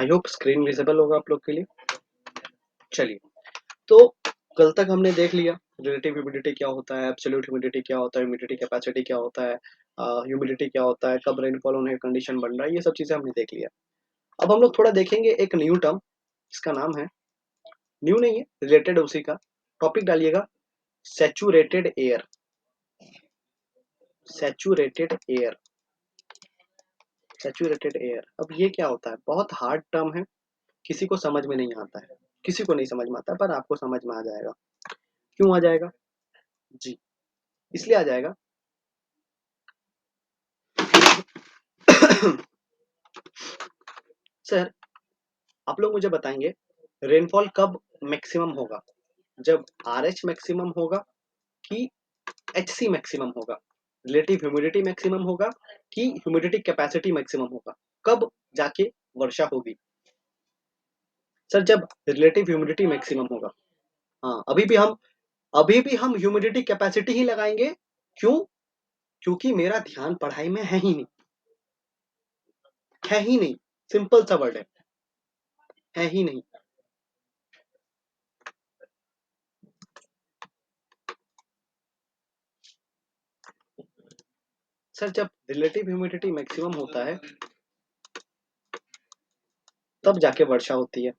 I hope screen visible होगा आप लोग के लिए। चलिए, तो कल तक हमने देख लिया रिलेटिव ह्यूमिडिटी क्या होता है, एब्सोल्यूट ह्यूमिडिटी क्या होता है, ह्यूमिडिटी कैपेसिटी क्या होता है, ह्यूमिडिटी क्या होता है, कब रेनफॉल होने का कंडीशन बन रहा है, ये सब चीजें हमने देख लिया। अब हम लोग थोड़ा देखेंगे एक न्यू टर्म, इसका नाम है, न्यू नहीं है, रिलेटेड उसी का। टॉपिक डालिएगा saturated air. Saturated air, saturated air. अब ये क्या होता है? बहुत हार्ड टर्म है, किसी को समझ में नहीं आता है, किसी को नहीं समझ में आता, पर आपको समझ में आ जाएगा। क्यों आ जाएगा जी? इसलिए आ जाएगा सर, आप लोग मुझे बताएंगे रेनफॉल कब मैक्सिमम होगा? जब RH मैक्सिमम होगा कि HC मैक्सिमम होगा? रिलेटिव ह्यूमिडिटी मैक्सिमम होगा कि ह्यूमिडिटी कैपेसिटी मैक्सिमम होगा? कब जाके वर्षा होगी? सर, जब रिलेटिव ह्यूमिडिटी मैक्सिमम होगा। हाँ, अभी भी हम ह्यूमिडिटी कैपेसिटी ही लगाएंगे। क्यों? क्योंकि मेरा ध्यान पढ़ाई में है ही नहीं, है ही नहीं। सिंपल सा वर्ड है ही नहीं। सर, जब रिलेटिव ह्यूमिडिटी मैक्सिमम होता है तब जाके वर्षा होती है।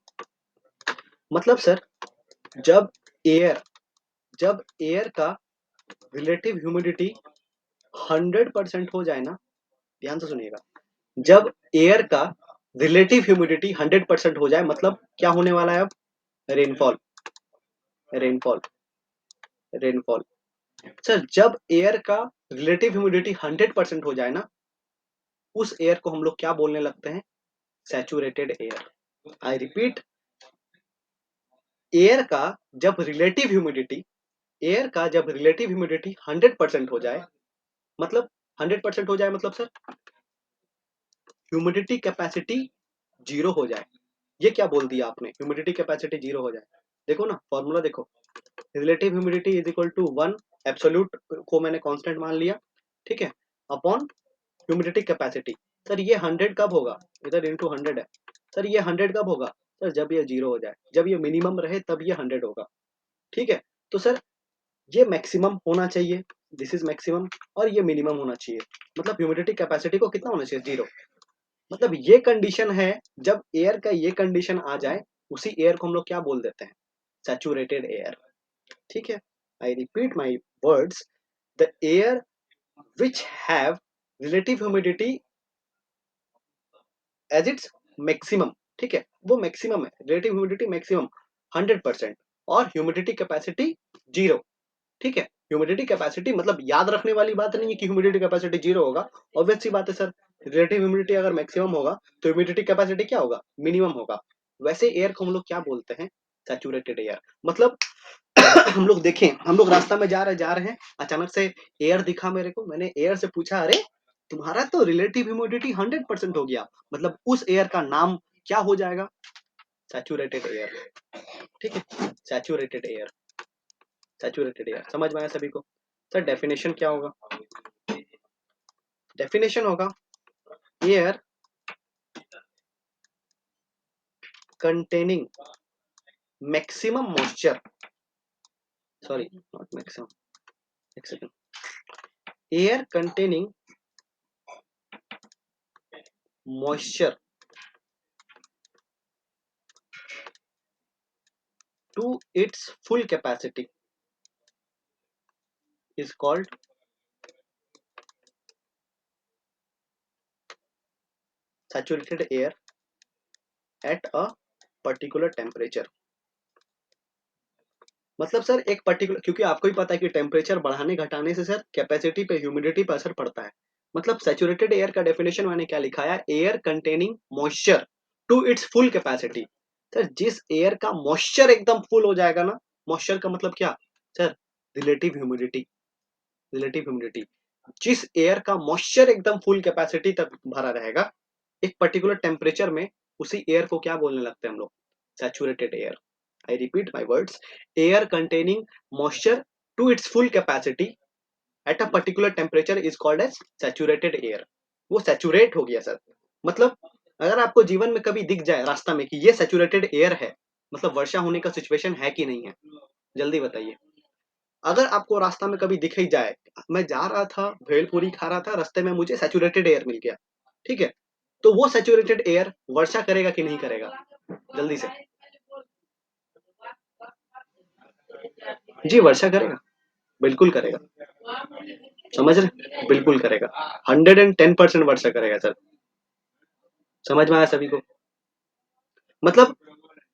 मतलब सर, जब एयर जब एयर का रिलेटिव ह्यूमिडिटी 100% हो जाए ना, ध्यान से सुनिएगा, जब एयर का रिलेटिव ह्यूमिडिटी 100% हो जाए, मतलब क्या होने वाला है अब? Rainfall, rainfall, rainfall. सर, जब एयर का रिलेटिव ह्यूमिडिटी 100% हो जाए ना, उस एयर को हम लोग क्या बोलने लगते हैं? Saturated air. I repeat, air का जब रिलेटिव ह्यूमिडिटी एयर का जब रिलेटिव ह्यूमिडिटी 100% हो जाए, मतलब 100% हो जाए, मतलब सर ह्यूमिडिटी कैपेसिटी जीरो हो जाए। ये क्या बोल दिया आपने? ह्यूमिडिटी कैपेसिटी जीरो हो जाए। देखो ना, फॉर्मूला देखो, relative humidity is equal to 1, absolute को मैंने कांस्टेंट मान लिया, ठीक है, अपॉन ह्यूमिडिटी कैपेसिटी। सर, ये 100 कब होगा? इधर इंटू 100 है। सर, ये 100 कब होगा? सर, जब ये जीरो हो जाए, जब ये मिनिमम रहे तब ये 100 होगा। ठीक है, तो सर ये मैक्सिमम होना चाहिए, दिस इज मैक्सिमम, और ये मिनिमम होना चाहिए। मतलब ह्यूमिडिटी कैपेसिटी को कितना होना चाहिए? जीरो। मतलब ये कंडीशन है, जब एयर का ये कंडीशन आ जाए, उसी एयर को हम लोग क्या बोल देते हैं? Saturated air. ठीक है, I repeat my words, the air which have relative humidity as its maximum, ठीक है, वो मैक्सिमम है, रिलेटिव ह्यूमिडिटी मैक्सिमम 100%, और ह्यूमिडिटी कैपेसिटी जीरो। ठीक है, ह्यूमिडिटी कैपेसिटी मतलब याद रखने वाली बात नहीं है कि ह्यूमिडिटी कैपेसिटी जीरो होगा। ऑब्वियस सी बात है सर, रिलेटिव ह्यूमिडिटी अगर मैक्सिमम होगा तो ह्यूमिडिटी कैपेसिटी क्या होगा? मिनिमम होगा। वैसे एयर को हम लोग क्या बोलते हैं? Saturated air. मतलब हम लोग देखें, हम लोग रास्ता में जा रहे हैं, अचानक से एयर दिखा मेरे को, मैंने एयर से पूछा, अरे तुम्हारा तो रिलेटिव ह्यूमिडिटी 100% हो गया, मतलब उस एयर का नाम क्या हो जाएगा? Saturated air. ठीक है, सैचुरेटेड एयर, सैचुरेटेड एयर। समझ में आया सभी को? सर, डेफिनेशन क्या होगा? डेफिनेशन होगा air containing maximum moisture, sorry not maximum, एक second, air containing moisture to its full capacity is called saturated air at a particular temperature। मतलब सर एक पर्टिकुलर, क्योंकि आपको ही पता है कि टेम्परेचर बढ़ाने घटाने से सर कैपेसिटी पे, ह्यूमिडिटी पर असर पड़ता है। मतलब सैचुरेटेड एयर का डेफिनेशन मैंने क्या लिखा है? Air containing moisture to its full capacity. Sir, जिस एयर का मॉइस्चर एकदम फुल हो जाएगा ना, मॉइस्चर का मतलब क्या sir? Relative humidity, relative humidity. जिस एयर का मॉइस्चर एकदम फुल कैपेसिटी तक भरा रहेगा एक पर्टिकुलर टेम्परेचर में, उसी एयर को क्या बोलने लगते हैं हम लोग? Saturated air. I repeat my words, air containing moisture to its full capacity at a particular temperature is called as saturated air. वो सैचुरेट हो गया सर, मतलब अगर आपको जीवन में कभी दिख जाए रास्ता में कि ये सैचुरेटेड एयर है, मतलब वर्षा होने का सिचुएशन है कि नहीं है, जल्दी बताइए। अगर आपको रास्ता में कभी दिख ही जाए, मैं जा रहा था, भेलपूरी खा रहा था, रास्ते में मुझे सैचुरेटेड एयर मिल गया, ठीक है, तो वो सैचुरेटेड एयर वर्षा करेगा कि नहीं करेगा, जल्दी से। जी, वर्षा करेगा, बिल्कुल करेगा। समझ रहे, बिल्कुल करेगा, 110% वर्षा करेगा सर। समझ में आया सभी को? मतलब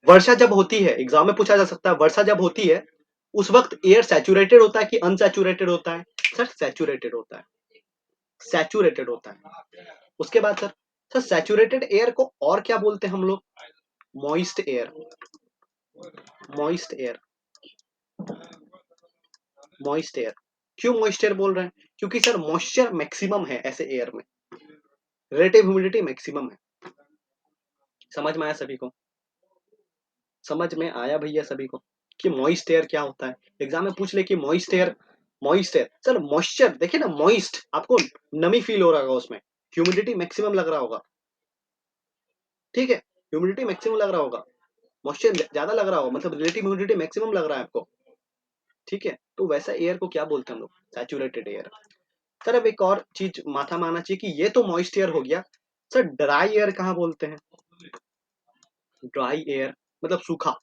वर्षा जब होती है, एग्जाम में पूछा जा सकता है, वर्षा जब होती है उस वक्त एयर सैचुरेटेड होता है कि अनसैचुरेटेड होता है? सर सैचुरेटेड होता है, सैचुरेटेड होता है। उसके बाद सर, सैचुरेटेड एयर को और क्या बोलते हैं हम लोग? Moist air, moist air, moist air. क्यों मॉइस्ट एयर बोल रहे हैं? क्योंकि सर मॉइस्चर मैक्सिमम है ऐसे एयर में, रिलेटिव ह्यूमिडिटी मैक्सिमम है। समझ में आया सभी को? समझ में आया भैया सभी को कि मॉइस्ट एयर क्या होता है? एग्जाम में पूछ ले कि moist air, moist air sir moisture, देखिए ना मॉइस्ट, आपको नमी फील हो रहा होगा उसमें, ह्यूमिडिटी मैक्सिमम लग रहा होगा, ठीक है, ह्यूमिडिटी मैक्सिमम लग रहा होगा, मॉइस्चर ज्यादा लग रहा होगा, मतलब रिलेटिव ह्यूमिडिटी मैक्सिमम लग रहा है आपको, ठीक है, तो वैसा एयर को क्या बोलते हैं हम लोग? Saturated air. सर अब एक और चीज माथा मानना चाहिए कि ये तो मॉइस्ट एयर हो गया, सर ड्राई एयर कहाँ बोलते हैं? ड्राई एयर मतलब सूखा।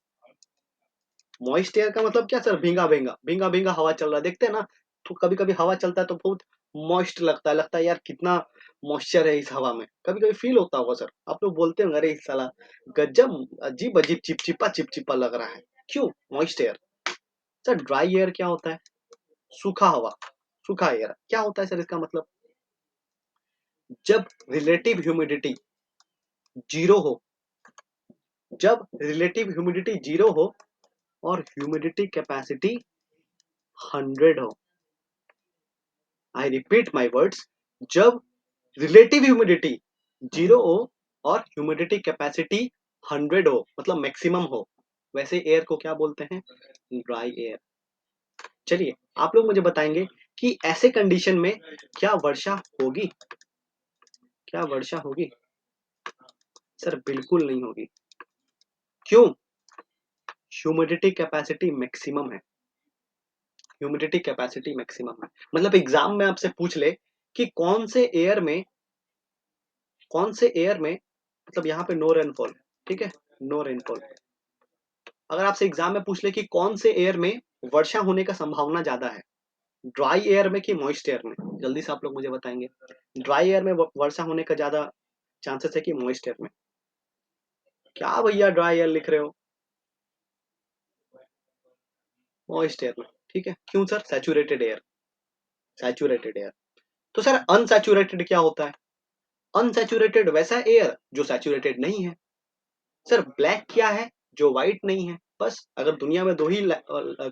मॉइस्ट एयर का मतलब क्या सर? भींगा भींगा, भींगा भींगा हवा चल रहा है, देखते हैं ना, तो कभी कभी हवा चलता है तो बहुत मॉइस्ट लगता है, लगता है यार कितना मॉइस्चर है इस हवा में, कभी कभी फील होता होगा सर, आप लोग बोलते होंगे अरे इस साला गजब अजीब अजीब चिपचिपा चिपचिपा लग रहा है, क्यों? Moist air. Sir dry air क्या होता है? सूखा हवा, सूखा एयर क्या होता है सर इसका मतलब? जब रिलेटिव ह्यूमिडिटी जीरो हो, जब रिलेटिव ह्यूमिडिटी जीरो हो और ह्यूमिडिटी कैपेसिटी 100 हो, आई रिपीट माई वर्ड्स, जब रिलेटिव ह्यूमिडिटी जीरो हो और ह्यूमिडिटी कैपेसिटी 100 हो, मतलब मैक्सिमम हो, वैसे एयर को क्या बोलते हैं? Dry air. चलिए आप लोग मुझे बताएंगे कि ऐसे कंडीशन में क्या वर्षा होगी? क्या वर्षा होगी? सर बिल्कुल नहीं होगी। क्यों? ह्यूमिडिटी कैपेसिटी मैक्सिमम है, ह्यूमिडिटी कैपेसिटी मैक्सिमम है। मतलब एग्जाम में आपसे पूछ ले कि कौन से एयर में, कौन से एयर में, मतलब यहाँ पे नो रेनफॉल, ठीक है, नो रेनफॉल। अगर आपसे एग्जाम में पूछ ले कि कौन से एयर में वर्षा होने का संभावना ज्यादा है, ड्राई एयर में कि मॉइस्ट एयर में, जल्दी से आप लोग मुझे बताएंगे। ड्राई एयर में वर्षा होने का ज्यादा चांसेस है कि मॉइस्ट एयर में? क्या भैया ड्राई एयर लिख रहे हो? मॉइस्ट एयर में, ठीक है, क्यों sir? Saturated air, saturated air. तो सर अनसैचुरेटेड क्या होता है? अनसैचुरेटेड वैसा एयर जो सैचुरेटेड नहीं है। सर ब्लैक क्या है? जो व्हाइट नहीं है, बस। अगर दुनिया में दो ही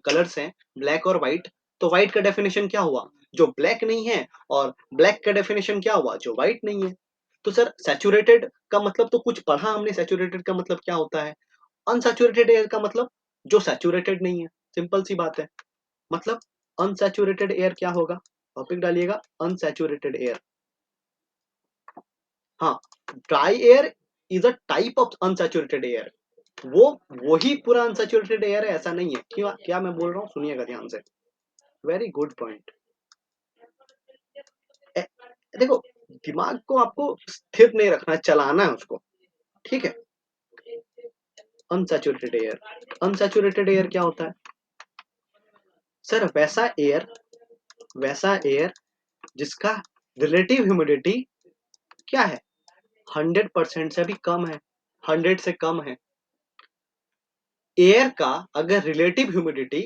कलर्स हैं, ब्लैक और व्हाइट, तो व्हाइट का डेफिनेशन क्या हुआ? जो ब्लैक नहीं है, और ब्लैक का डेफिनेशन क्या हुआ? जो व्हाइट नहीं है। तो सर सैचुरेटेड का मतलब तो कुछ पढ़ा हमने, सैचुरेटेड का मतलब क्या होता है? अनसैचुरेटेड एयर का मतलब जो सैचुरेटेड नहीं है, सिंपल सी बात है। मतलब अनसैचुरेटेड एयर क्या होगा? टॉपिक डालिएगा, अनसैचुरेटेड एयर। हाँ, dry air is a type of unsaturated air, वो वही पूरा अनसैचुरेटेड एयर है ऐसा नहीं है। क्यों, क्या मैं बोल रहा हूँ सुनिएगा ध्यान से, वेरी गुड पॉइंट। देखो, दिमाग को आपको स्थिर नहीं रखना, चलाना है उसको, ठीक है। अनसैचुरेटेड एयर, अनसैचुरेटेड एयर क्या होता है? सर वैसा एयर, वैसा एयर जिसका रिलेटिव ह्यूमिडिटी क्या है? 100% से भी कम है, 100 से कम है। एयर का अगर रिलेटिव ह्यूमिडिटी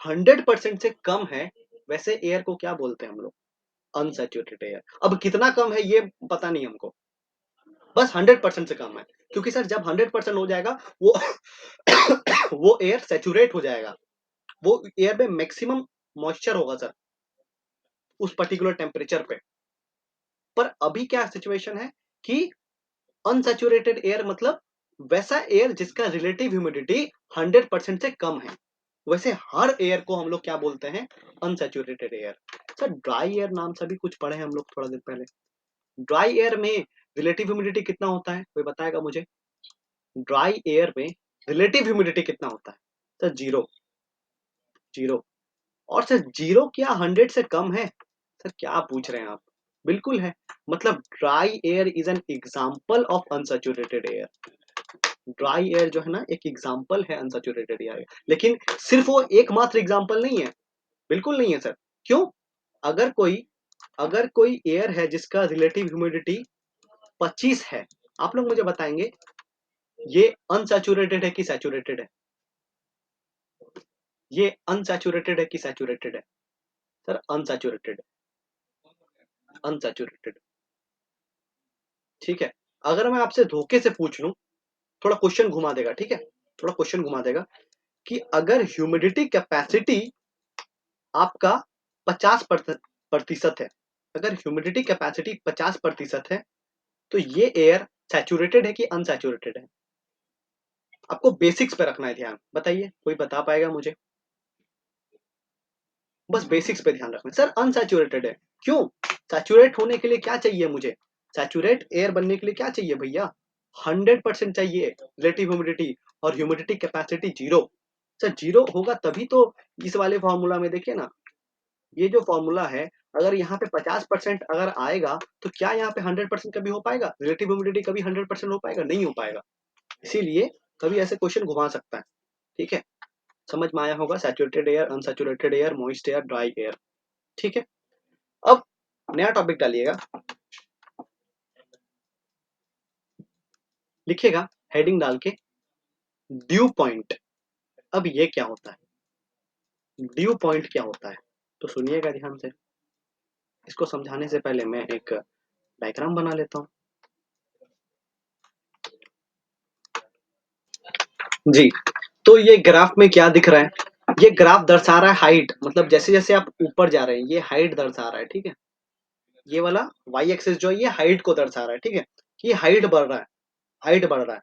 100% से कम है, वैसे एयर को क्या बोलते हैं हम लोग? Unsaturated air. अब कितना कम है ये पता नहीं हमको, बस 100% से कम है। क्योंकि सर जब 100% हो जाएगा वो वो एयर सैचुरेट हो जाएगा, वो एयर में मैक्सिमम मॉइस्चर होगा सर उस पर्टिकुलर टेम्परेचर पे। पर अभी क्या सिचुएशन है कि अनसैचुरेटेड एयर मतलब वैसा एयर जिसका रिलेटिव ह्यूमिडिटी 100% से कम है, वैसे हर एयर को हम लोग क्या बोलते हैं? Unsaturated air. Sir dry air नाम से भी कुछ पढ़े हैं हम लोग थोड़ा देर पहले। ड्राई एयर में रिलेटिव ह्यूमिडिटी कितना होता है, कोई बताएगा मुझे? ड्राई एयर में रिलेटिव ह्यूमिडिटी कितना होता है? Sir zero. जीरो। और सर जीरो क्या 100 से कम है? सर क्या पूछ रहे हैं आप? बिल्कुल है। मतलब dry air is an example of unsaturated air. Dry air जो है ना एक एग्जाम्पल है अनसैचुरेटेड एयर, लेकिन सिर्फ वो एकमात्र एग्जाम्पल नहीं है, बिल्कुल नहीं है सर। क्यों? अगर कोई अगर कोई एयर है जिसका रिलेटिव ह्यूमिडिटी 25 है, आप लोग मुझे बताएंगे ये अनसैचुरेटेड है कि सैचुरेटेड है? ये अनसैचुरेटेड है कि सैचुरेटेड है? Sir unsaturated. अनसैचुरेटेड। ठीक है। अगर मैं आपसे धोखे से पूछ लूं, थोड़ा क्वेश्चन घुमा देगा, ठीक है, थोड़ा क्वेश्चन घुमा देगा कि अगर ह्यूमिडिटी कैपेसिटी आपका 50% है, अगर ह्यूमिडिटी कैपेसिटी 50% है, तो ये एयर सैचुरेटेड है कि अनसैचुरेटेड है? आपको बेसिक्स पे रखना है ध्यान, बताइए कोई बता पाएगा मुझे? बस बेसिक्स पे ध्यान रखना है। सर अनसैचुरेटेड है। क्यों? सैचुरेट होने के लिए क्या चाहिए मुझे? सैचुरेट एयर बनने के लिए क्या चाहिए भैया? 100% चाहिए रिलेटिव ह्यूमिडिटी, और humidity capacity zero. Sir zero होगा तभी तो इस वाले फॉर्मूला में देखिए ना, ये जो फॉर्मूला है, अगर यहाँ पे 50% अगर आएगा तो क्या यहाँ पे 100% कभी हो पाएगा? रिलेटिव ह्यूमिडिटी कभी 100% हो पाएगा? नहीं हो पाएगा। इसीलिए कभी ऐसे क्वेश्चन घुमा सकता है। ठीक है, समझ में आया होगा? Saturated air, unsaturated air, moist air, dry air. ठीक है, अब नया टॉपिक डालिएगा, लिखिएगा हेडिंग डाल के ड्यू पॉइंट। अब ये क्या होता है? ड्यू पॉइंट क्या होता है? तो सुनिएगा ध्यान से। इसको समझाने से पहले मैं एक डायग्राम बना लेता हूँ। जी, तो ये ग्राफ में क्या दिख रहा है? ये ग्राफ दर्शा रहा है हाइट, मतलब जैसे जैसे आप ऊपर जा रहे हैं ये हाइट दर्शा रहा है। ठीक है, ये वाला वाई एक्सिस जो है ये हाइट को दर्शा रहा है। ठीक है, ये हाइट बढ़ रहा है, हाइट बढ़ रहा है।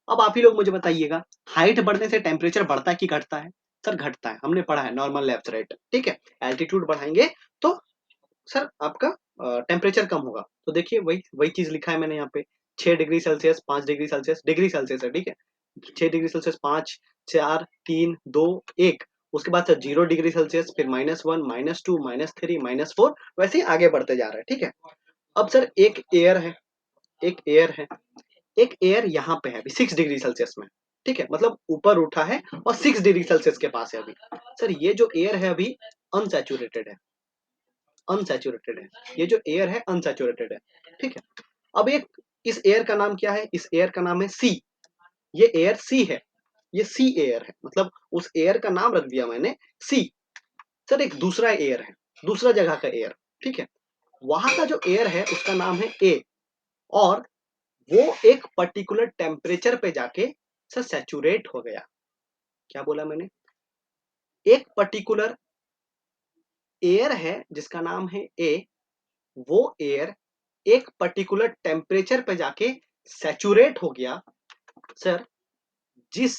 अब आप ही लोग मुझे बताइएगा, हाइट बढ़ने से टेम्परेचर बढ़ता है कि घटता है? सर घटता है, हमने पढ़ा है नॉर्मल लैप्स रेट। ठीक है, एल्टीट्यूड बढ़ाएंगे तो सर आपका टेम्परेचर कम होगा। तो देखिए वही वही चीज लिखा है मैंने यहाँ पे, 6 degree Celsius, 5 degree Celsius, degree Celsius है। ठीक है, 6 डिग्री सेल्सियस, 5, 4, 3, 2, 1, उसके बाद सर 0 डिग्री सेल्सियस, फिर -1, -2, -3, -4, वैसे ही आगे बढ़ते जा रहा है। ठीक है, अब सर एक एयर है, एक एयर है, एक एयर यहाँ पे है अभी 6 डिग्री सेल्सियस में। ठीक है, मतलब ऊपर उठा है और 6 डिग्री सेल्सियस के पास है अभी। सर ये जो एयर है अभी अनसैचुरेटेड है, अनसैचुरेटेड है, ये जो एयर है अनसैचुरेटेड है। ठीक है, अब एक इस एयर का नाम क्या है? इस एयर का नाम है सी। ये एयर सी है, ये सी एयर है, मतलब उस एयर का नाम रख दिया मैंने सी। सर एक दूसरा एयर है, दूसरा जगह का एयर। ठीक है, वहां का जो एयर है उसका नाम है ए, और वो एक पर्टिकुलर टेम्परेचर पे जाके सर सैचुरेट हो गया। क्या बोला मैंने? एक पर्टिकुलर एयर है जिसका नाम है ए, वो एयर एक पर्टिकुलर टेम्परेचर पे जाके सैचुरेट हो गया। सर जिस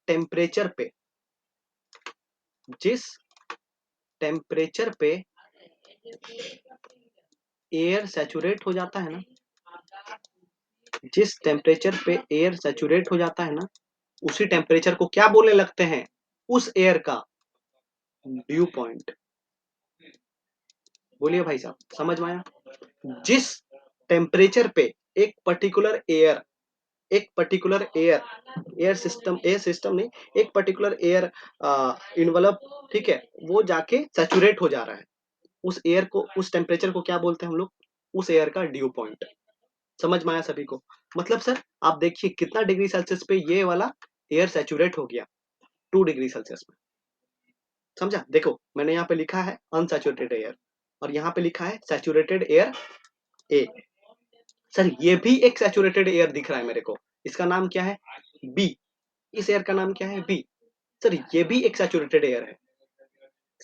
टेम्परेचर पे, जिस टेम्परेचर पे एयर सैचुरेट हो जाता है ना, जिस टेम्परेचर पे एयर सैचुरेट हो जाता है ना, उसी टेम्परेचर को क्या बोलने लगते हैं? उस एयर का ड्यू पॉइंट। बोलिए भाई साहब, समझ में आया? जिस टेम्परेचर पे एक पर्टिकुलर एयर, एक particular air, air system, air system नहीं, एक पर्टिकुलर एयर इन्वलप, ठीक है, वो जाके सैचुरेट हो जा रहा है, उस एयर को, उस टेम्परेचर को क्या बोलते हैं हम लोग? उस एयर का ड्यू पॉइंट। समझ में आया सभी को? मतलब सर आप देखिए कितना डिग्री सेल्सियस पे ये वाला एयर सैचुरेट हो गया, 2 डिग्री सेल्सियस में। समझा? देखो मैंने यहाँ पे लिखा है अनसैचुरेटेड एयर, और यहाँ पे लिखा है सैचुरेटेड एयर ए। सर ये भी एक सैचुरेटेड एयर दिख रहा है मेरे को, इसका नाम क्या है? बी। इस एयर का नाम क्या है? बी। सर ये भी एक सैचुरेटेड एयर है।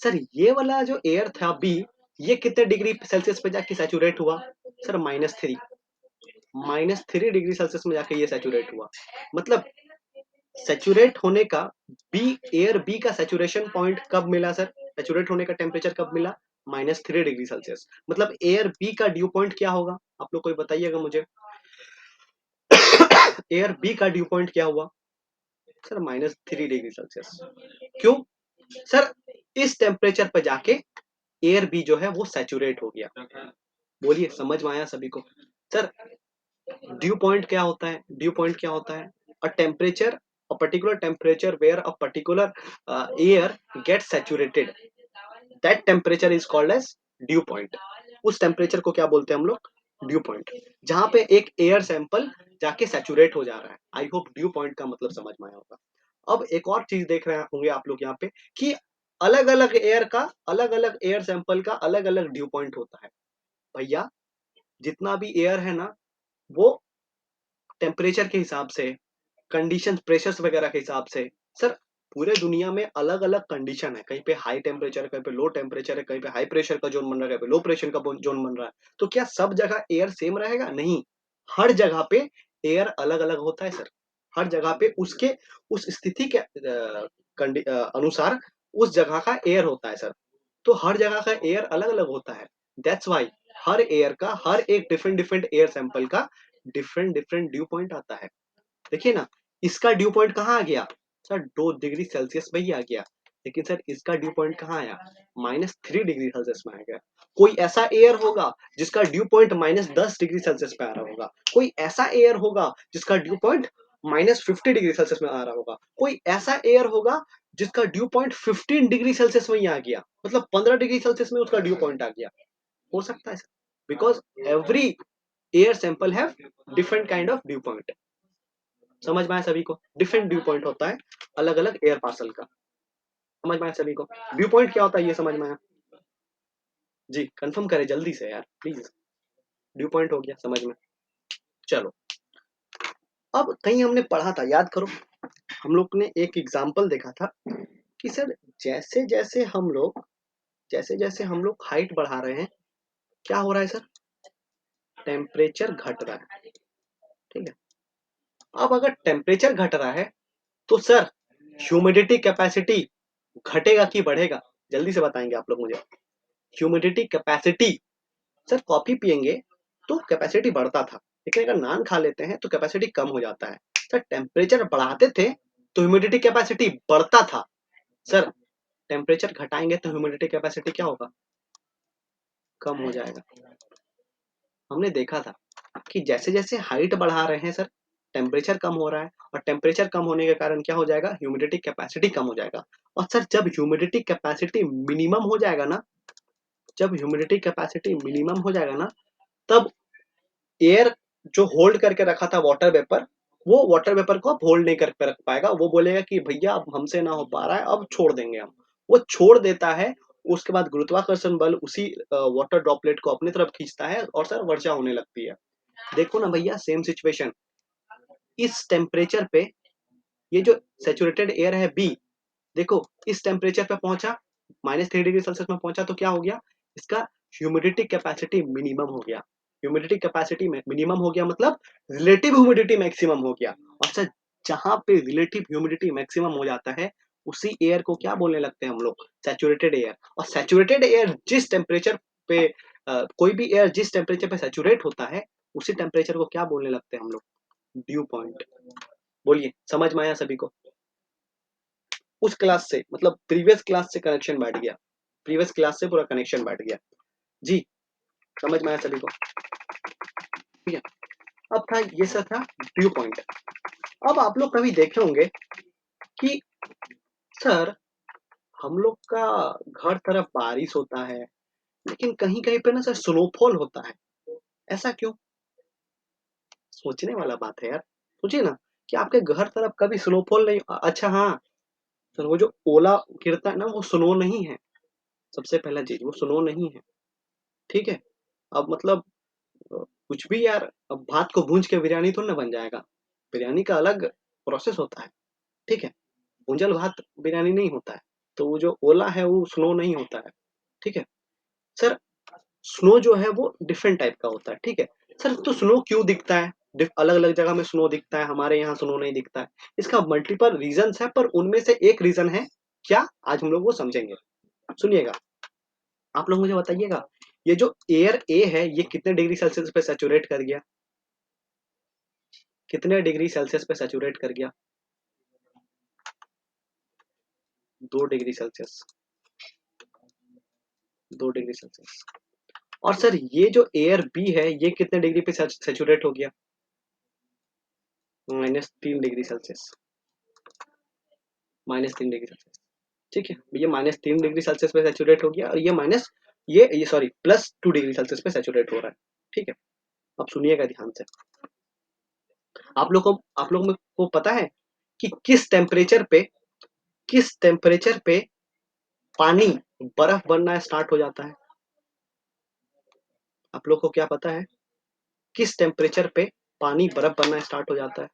सर ये वाला जो एयर था बी, ये कितने डिग्री सेल्सियस पे जाके सैचुरेट हुआ? सर -3, -3 डिग्री सेल्सियस में जाके ये सैचुरेट हुआ। मतलब सैचुरेट होने का बी, एयर बी का सैचुरेशन पॉइंट कब मिला सर? सैचुरेट होने का टेम्परेचर कब मिला? -3 डिग्री सेल्सियस। मतलब एयर बी का ड्यू पॉइंट क्या होगा? आप लोग कोई बताइएगा मुझे। एयर बी का ड्यू पॉइंट क्या हुआ? Sir -3 degree Celsius. क्यों? सर इस टेम्परेचर पे जाके एयर बी जो है वो सैचुरेट हो गया। बोलिए समझ में आया सभी को? सर ड्यू पॉइंट क्या होता है? ड्यू पॉइंट क्या होता है? A temperature, a particular temperature where a particular air gets saturated, that temperature is called as dew point. उस टेम्परेचर को क्या बोलते हैं हम लोग? Dew point. जहां पे एक एयर सैंपल जाके सैचुरेट हो जा रहा है। आई होप ड्यू पॉइंट का मतलब समझ में आया होगा। अब एक और चीज देख रहे होंगे आप लोग यहाँ पे कि अलग अलग एयर का, अलग अलग एयर सैंपल का अलग अलग ड्यू पॉइंट होता है। भैया जितना भी एयर है ना, वो टेम्परेचर के हिसाब से, कंडीशन प्रेशर्स वगैरह के हिसाब से, सर पूरे दुनिया में अलग अलग कंडीशन है। कहीं पे हाई टेम्परेचर है, कहीं पे लो टेम्परेचर है, कहीं पे हाई प्रेशर का जोन बन रहा है, कहीं पे लो प्रेशर का जोन बन रहा है। तो क्या सब जगह एयर सेम रहेगा? नहीं, हर जगह पे एयर अलग अलग होता है सर। हर जगह पे उसके उस स्थिति के अनुसार उस जगह का एयर होता है सर। तो हर जगह का एयर अलग अलग होता है। दैट्स वाई हर एयर का, हर एक डिफरेंट डिफरेंट एयर सैंपल का डिफरेंट डिफरेंट ड्यू पॉइंट आता है। देखिए ना, इसका ड्यू पॉइंट कहाँ आ गया? सर 2 डिग्री सेल्सियस में ही आ गया। लेकिन सर इसका ड्यू पॉइंट कहाँ आया? -3 डिग्री सेल्सियस में आ गया। कोई ऐसा एयर होगा जिसका ड्यू पॉइंट -10 डिग्री सेल्सियस पे आ रहा होगा। कोई ऐसा एयर होगा जिसका ड्यू पॉइंट -50 डिग्री सेल्सियस में आ रहा होगा। कोई ऐसा एयर होगा जिसका ड्यू पॉइंट 15 डिग्री सेल्सियस में ही आ गया। मतलब 15 डिग्री सेल्सियस में उसका ड्यू पॉइंट आ गया। हो सकता है sir, because every air sample have different kind of due point. समझ में आया सभी को? डिफरेंट ड्यू पॉइंट होता है अलग अलग एयर पार्सल का। समझ में आया सभी को? ड्यू पॉइंट क्या होता है ये समझ में आया? जी कंफर्म करें जल्दी से यार प्लीज। ड्यू पॉइंट हो गया समझ में? चलो, अब कहीं हमने पढ़ा था, याद करो। हम लोग ने एक एग्जाम्पल देखा था कि सर जैसे जैसे हम लोग, जैसे जैसे हम लोग हाइट बढ़ा रहे हैं, क्या हो रहा है सर? टेम्परेचर घट रहा है। ठीक है, अब अगर टेम्परेचर घट रहा है तो सर ह्यूमिडिटी कैपेसिटी घटेगा कि बढ़ेगा? जल्दी से बताएंगे आप लोग मुझे। ह्यूमिडिटी कैपेसिटी, सर कॉफी पियेंगे तो कैपेसिटी बढ़ता था, लेकिन अगर नान खा लेते हैं तो कैपेसिटी कम हो जाता है। सर टेम्परेचर बढ़ाते थे तो ह्यूमिडिटी कैपेसिटी बढ़ता था। सर टेम्परेचर घटाएंगे तो ह्यूमिडिटी कैपेसिटी क्या होगा? कम हो जाएगा। हमने देखा था कि जैसे जैसे हाइट बढ़ा रहे हैं सर, टेम्परेचर कम हो रहा है, और टेम्परेचर कम होने के कारण क्या हो जाएगा? ह्यूमिडिटी कैपेसिटी कम हो जाएगा। और सर जब ह्यूमिडिटी कैपेसिटी मिनिमम हो जाएगा ना, जब ह्यूमिडिटी कैपेसिटी मिनिमम हो जाएगा ना, तब एयर जो होल्ड करके रखा था वाटर वेपर, वो वाटर वेपर को अब होल्ड नहीं कर पे रख पाएगा। वो बोलेगा कि भैया अब हमसे ना हो पा रहा है, अब छोड़ देंगे हम। वो छोड़ देता है। उसके बाद गुरुत्वाकर्षण बल उसी वाटर ड्रॉपलेट को अपनी तरफ खींचता है और सर वर्षा होने लगती है। देखो ना भैया, सेम सिचुएशन। इस टेम्परेचर पे ये जो सैचुरेटेड एयर है बी, देखो इस टेम्परेचर पे पहुंचा, -3 डिग्री सेल्सियस में पहुंचा तो क्या हो गया? इसका ह्यूमिडिटी कैपेसिटी मिनिमम हो गया। ह्यूमिडिटी कैपेसिटी मिनिमम हो गया मतलब रिलेटिव ह्यूमिडिटी मैक्सिमम हो गया। और सर जहां पे रिलेटिव ह्यूमिडिटी मैक्सिमम हो जाता है, उसी एयर को क्या बोलने लगते हैं हम लोग? Saturated air. और सैचुरेटेड एयर जिस टेम्परेचर पे कोई भी एयर जिस टेम्परेचर पे सैचुरेट होता है, उसी टेम्परेचर को क्या बोलने लगते हैं हम लोग? Dew point. बोलिए समझ में आया सभी को? उस क्लास से मतलब प्रीवियस क्लास से कनेक्शन बैठ गया। प्रीवियस क्लास से पूरा कनेक्शन बैठ गया। जी समझ में आया सभी को? ठीक है, अब था ये सब था ड्यू पॉइंट। अब आप लोग कभी देखे होंगे कि सर हम लोग का घर तरफ बारिश होता है, लेकिन कहीं कहीं पे ना सर स्नोफॉल होता है। ऐसा क्यों? सोचने वाला बात है यार। सोचिए ना कि आपके घर तरफ कभी स्नोफॉल नहीं, अच्छा हाँ, सर वो जो ओला गिरता है ना, वो स्नो नहीं है। सबसे पहला चीज, वो स्नो नहीं है। ठीक है, अब मतलब कुछ भी यार, अब भात को भूंज के बिरयानी थोड़ी ना बन जाएगा। बिरयानी का अलग प्रोसेस होता है। ठीक है, भूंजल भात बिरयानी नहीं होता है। तो वो जो ओला है वो स्नो नहीं होता है। ठीक है सर, स्नो जो है वो डिफरेंट टाइप का होता है। ठीक है सर, तो स्नो क्यों दिखता है? अलग अलग जगह में स्नो दिखता है, हमारे यहाँ स्नो नहीं दिखता है। इसका मल्टीपल रीजंस है, पर उनमें से एक रीजन है क्या, आज हम लोग वो समझेंगे। सुनिएगा, आप लोग मुझे बताइएगा, ये जो एयर ए है ये कितने डिग्री सेल्सियस पे सैचुरेट कर गया, कितने डिग्री सेल्सियस पे सैचुरेट कर गया? 2 डिग्री सेल्सियस, 2 डिग्री सेल्सियस। और सर ये जो एयर बी है ये कितने डिग्री पे सैचुरेट हो गया? -3 डिग्री सेल्सियस, -3 डिग्री सेल्सियस। ठीक है, ये -3 डिग्री सेल्सियस पे सैचुरेट हो गया और ये माइनस ये सॉरी +2 डिग्री सेल्सियस पे सैचुरेट हो रहा है। ठीक है, अब सुनिएगा ध्यान से। आप लोग को पता है कि किस टेम्परेचर पे पानी बर्फ बनना स्टार्ट हो जाता है? आप लोग को क्या पता है किस टेम्परेचर पे पानी बर्फ बनना स्टार्ट हो जाता है?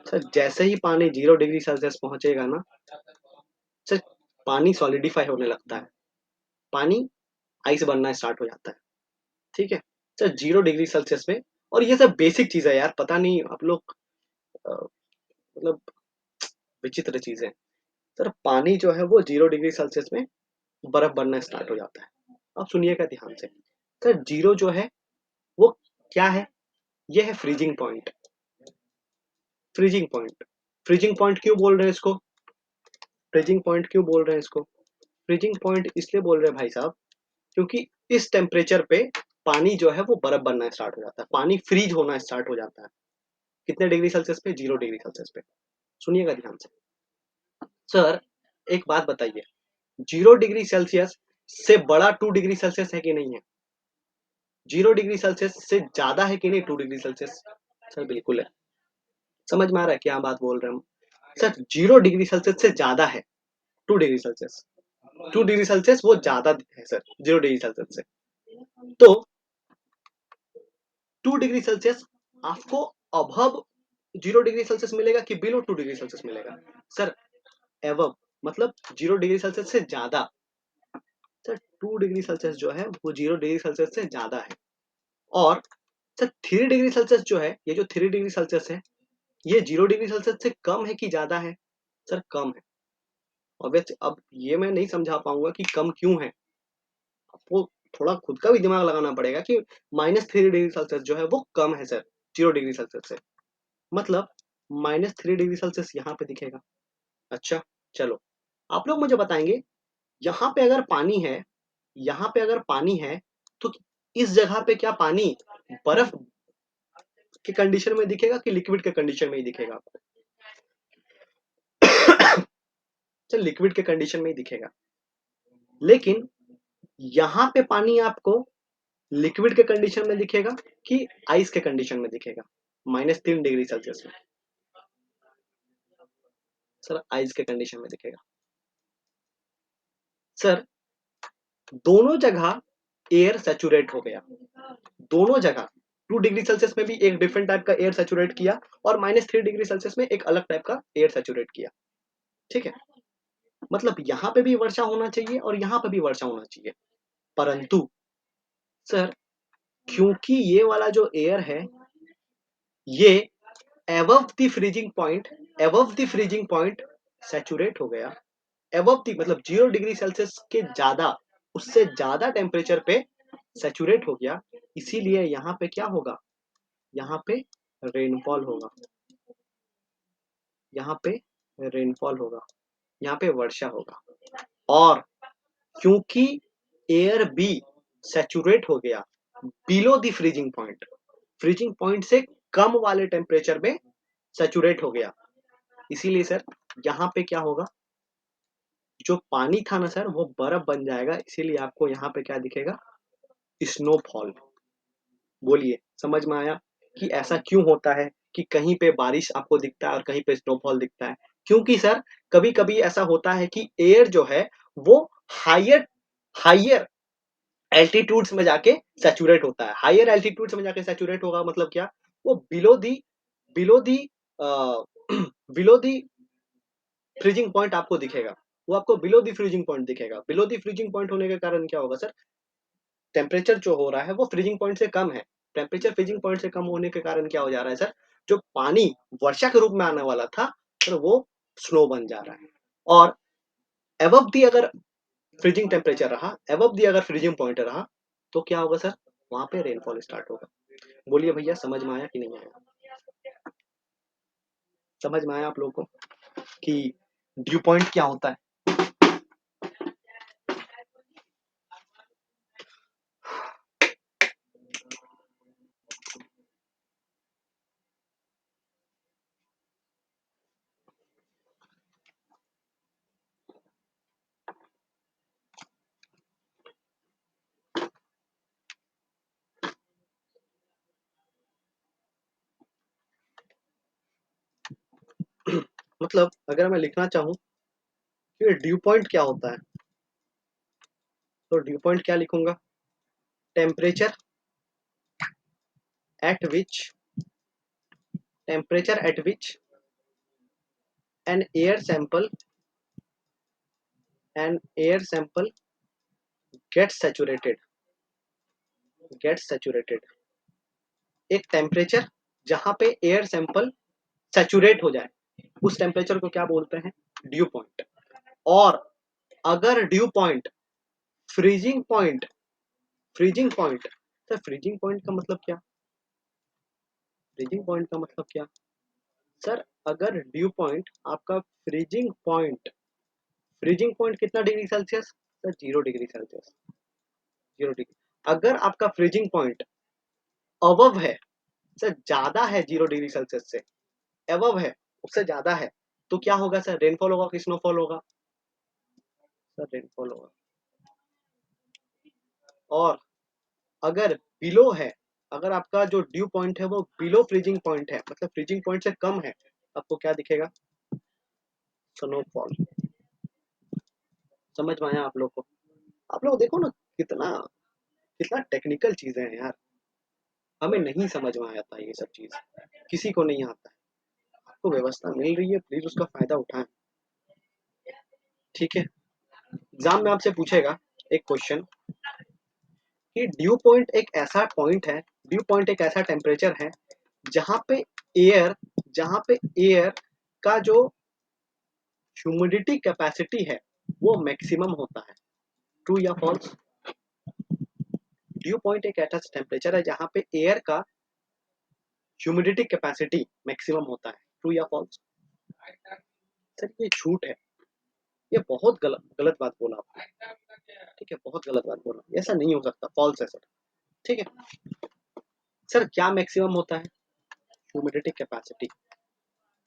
सर जैसे ही पानी 0 डिग्री सेल्सियस पहुंचेगा ना सर, पानी सॉलिडिफाई होने लगता है, पानी आइस बनना स्टार्ट हो जाता है। ठीक है सर, 0 डिग्री सेल्सियस में। और ये सब बेसिक चीज है यार, पता नहीं आप लोग मतलब विचित्र चीज है। सर पानी जो है वो 0 डिग्री सेल्सियस में बर्फ बनना स्टार्ट हो जाता है। अब सुनिएगा ध्यान से। सर जीरो जो है वो क्या है? ये है freezing point. Freezing point, freezing point क्यों बोल रहे हैं इसको? फ्रीजिंग पॉइंट क्यों बोल रहे हैं इसको? फ्रीजिंग पॉइंट इसलिए बोल रहे हैं भाई साहब, क्योंकि इस टेम्परेचर पे पानी जो है वो बर्फ बनना स्टार्ट हो जाता है, पानी फ्रीज होना स्टार्ट हो जाता है। कितने डिग्री सेल्सियस पे? 0 डिग्री सेल्सियस पे। सुनिएगा ध्यान से। सर एक बात बताइए, 0 डिग्री सेल्सियस से बड़ा 2 डिग्री सेल्सियस है कि नहीं है? 0 डिग्री सेल्सियस से ज्यादा है कि नहीं 2 डिग्री सेल्सियस? सर बिल्कुल है। समझ में आ रहा है क्या बात बोल रहे हैं हम? सर 0 डिग्री सेल्सियस से ज्यादा है 2 डिग्री सेल्सियस। 2 डिग्री सेल्सियस वो ज्यादा है सर 0 डिग्री सेल्सियस से। तो 2 डिग्री सेल्सियस आपको अबव 0 डिग्री सेल्सियस मिलेगा कि बिलो 2 डिग्री सेल्सियस मिलेगा? सर एवब मतलब 0 डिग्री सेल्सियस से ज्यादा। सर 2 डिग्री सेल्सियस जो है वो 0 डिग्री सेल्सियस से ज्यादा है। और सर 3 डिग्री सेल्सियस जो है, ये जो 3 डिग्री सेल्सियस है ये 0 डिग्री सेल्सियस से कम है कि ज्यादा है? सर कम है। ऑब्वियस अब ये मैं नहीं समझा पाऊंगा कि कम क्यों है, आपको थोड़ा खुद का भी दिमाग लगाना पड़ेगा कि -3 डिग्री सेल्सियस जो है वो कम है सर 0 डिग्री सेल्सियस से। मतलब -3 डिग्री सेल्सियस यहाँ पे दिखेगा। अच्छा चलो, आप लोग मुझे बताएंगे, यहाँ पे अगर पानी है, यहाँ पे अगर पानी है तो इस जगह पे क्या पानी बर्फ के कंडीशन में दिखेगा कि लिक्विड के कंडीशन में ही दिखेगा आपको? चल लिक्विड के कंडीशन में ही दिखेगा। लेकिन यहाँ पे पानी आपको लिक्विड के कंडीशन में दिखेगा कि आइस के कंडीशन में दिखेगा? -3 डिग्री सेल्सियस में सर आइस के कंडीशन में दिखेगा। सर दोनों जगह एयर सैचुरेट हो गया, दोनों जगह 2 डिग्री सेल्सियस में भी एक डिफरेंट टाइप का एयर सैचुरेट किया और -3 डिग्री सेल्सियस में एक अलग टाइप का एयर सैचुरेट किया। ठीक है, मतलब यहाँ पे भी वर्षा होना चाहिए और यहाँ पे भी वर्षा होना चाहिए, परंतु सर क्योंकि ये वाला जो एयर है ये above the freezing point, above the freezing point saturate हो गया, एबव द मतलब 0 डिग्री सेल्सियस के ज्यादा, उससे ज्यादा टेम्परेचर पे सैचुरेट हो गया। इसीलिए यहाँ पे क्या होगा? यहाँ पे रेनफॉल होगा, यहाँ पे रेनफॉल होगा, यहाँ पे वर्षा होगा। और क्योंकि एयर बी सैचुरेट हो गया बिलो द फ्रीजिंग पॉइंट से कम वाले टेम्परेचर में सैचुरेट हो गया, इसीलिए सर यहाँ पे क्या होगा? जो पानी था ना सर वो बर्फ बन जाएगा, इसीलिए आपको यहाँ पे क्या दिखेगा? स्नोफॉल। बोलिए समझ में आया कि ऐसा क्यों होता है कि कहीं पे बारिश आपको दिखता है और कहीं पे स्नोफॉल दिखता है? क्योंकि सर कभी कभी ऐसा होता है कि एयर जो है वो हायर हायर एल्टीट्यूड्स में जाके सैचुरेट होता है। हायर एल्टीट्यूड्स में जाके सैचुरेट होगा मतलब क्या? वो below the below the freezing point आपको दिखेगा, वो आपको बिलो दी फ्रीजिंग पॉइंट दिखेगा। बिलो दी फ्रीजिंग पॉइंट होने के कारण क्या होगा सर? टेम्परेचर जो हो रहा है वो फ्रीजिंग पॉइंट से कम है। टेम्परेचर फ्रीजिंग पॉइंट से कम होने के कारण क्या हो जा रहा है सर? जो पानी वर्षा के रूप में आने वाला था सर वो स्नो बन जा रहा है। और एबव दी अगर फ्रीजिंग टेम्परेचर रहा, अबव दी अगर फ्रीजिंग पॉइंट रहा तो क्या होगा सर, वहां पे रेनफॉल स्टार्ट होगा। बोलिए भैया समझ में आया कि नहीं आया? समझ में आया आप लोगों को कि ड्यू पॉइंट क्या होता है? मतलब अगर मैं लिखना चाहूँ कि ड्यू पॉइंट क्या होता है, तो ड्यू पॉइंट क्या लिखूंगा, temperature at which temperature at which N air sample gate saturated एक टेम्परेचर जहां पे एयर सैंपल सैचुरेट हो जाए, उस टेम्परेचर को क्या बोलते हैं, ड्यू पॉइंट। और अगर due point freezing point freezing point sir freezing point का मतलब क्या, फ्रीजिंग पॉइंट का मतलब क्या सर, अगर ड्यू पॉइंट आपका फ्रीजिंग पॉइंट कितना degree Celsius sir, 0 degree Celsius, 0 degree. अगर आपका फ्रीजिंग पॉइंट अबव है सर, ज्यादा है 0 डिग्री सेल्सियस से, अबव है, उससे ज्यादा है, तो क्या होगा सर, रेनफॉल होगा कि स्नोफॉल होगा सर, रेनफॉल होगा। और अगर बिलो है, अगर आपका जो ड्यू पॉइंट है वो बिलो फ्रीजिंग पॉइंट है, मतलब फ्रीजिंग पॉइंट से कम है, आपको क्या दिखेगा, स्नोफॉल। समझ में आया आप लोग को? आप लोग देखो ना, कितना कितना टेक्निकल चीजें हैं यार, हमें नहीं समझ में आता ये सब चीज, किसी को नहीं आता है। आपको व्यवस्था मिल रही है, प्लीज उसका फायदा उठाएं। ठीक है, एग्जाम में आपसे पूछेगा एक क्वेश्चन कि ड्यू पॉइंट एक ऐसा टेम्परेचर है जहां पे एयर जहां पे एयर का जो ह्यूमिडिटी कैपेसिटी है वो मैक्सिमम होता है, ट्रू या फॉल्स? ड्यू पॉइंट एक ऐसा टेम्परेचर है जहां पे एयर का ह्यूमिडिटी कैपेसिटी मैक्सिमम होता है, ट्रू या फॉल्स? सर ये झूठ है, ये बहुत गलत गलत बात बोला आपने। ठीक है, बहुत गलत बात बोला, ऐसा नहीं हो सकता, फॉल्स है सर। ठीक है सर, क्या मैक्सिमम होता है, ह्यूमिडिटी कैपेसिटी,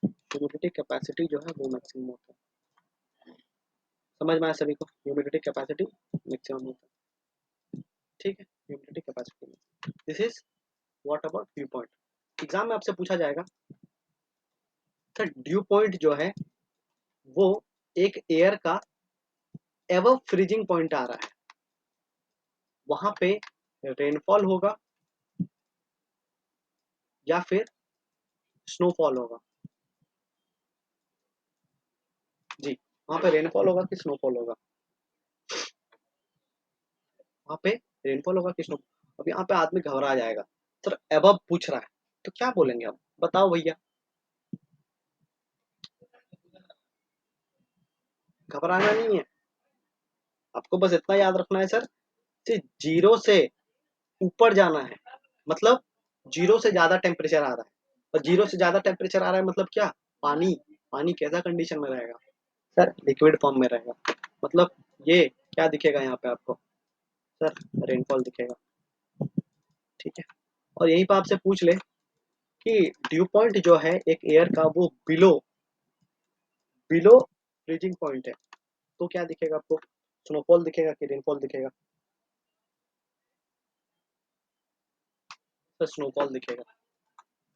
ह्यूमिडिटी कैपेसिटी जो है वो मैक्सिमम होता है। समझ में आया सभी को, ह्यूमिडिटी कैपेसिटी मैक्सिमम होता है। ठीक है, humidity capacity, this is what about due point. Exam में आपसे पूछा जाएगा सर, ड्यू पॉइंट जो है वो एक एयर का एवर फ्रीजिंग पॉइंट आ रहा है, वहां पे रेनफॉल होगा या फिर स्नोफॉल होगा, जी, वहां पे रेनफॉल होगा कि स्नोफॉल होगा, वहां पे रेनफॉल होगा कि स्नो। अब यहाँ पे आदमी घबरा जाएगा, सर एबव पूछ रहा है, तो क्या बोलेंगे आप, बताओ भैया, घबराना नहीं है, आपको बस इतना याद रखना है सर, कि जीरो से ऊपर जाना है, मतलब जीरो से ज्यादा टेम्परेचर आ रहा है, और जीरो से ज्यादा टेम्परेचर आ रहा है मतलब क्या, पानी, पानी कैसा कंडीशन में रहेगा सर, लिक्विड फॉर्म में रहेगा, मतलब ये क्या दिखेगा यहाँ पे आपको सर, रेनफॉल दिखेगा। ठीक है, और यहीं पर आपसे पूछ ले कि ड्यू पॉइंट जो है एक एयर का वो बिलो बिलो फ्रीजिंग पॉइंट है, तो क्या दिखेगा आपको, स्नोफॉल दिखेगा कि रेनफॉल दिखेगा सर, स्नोफॉल दिखेगा।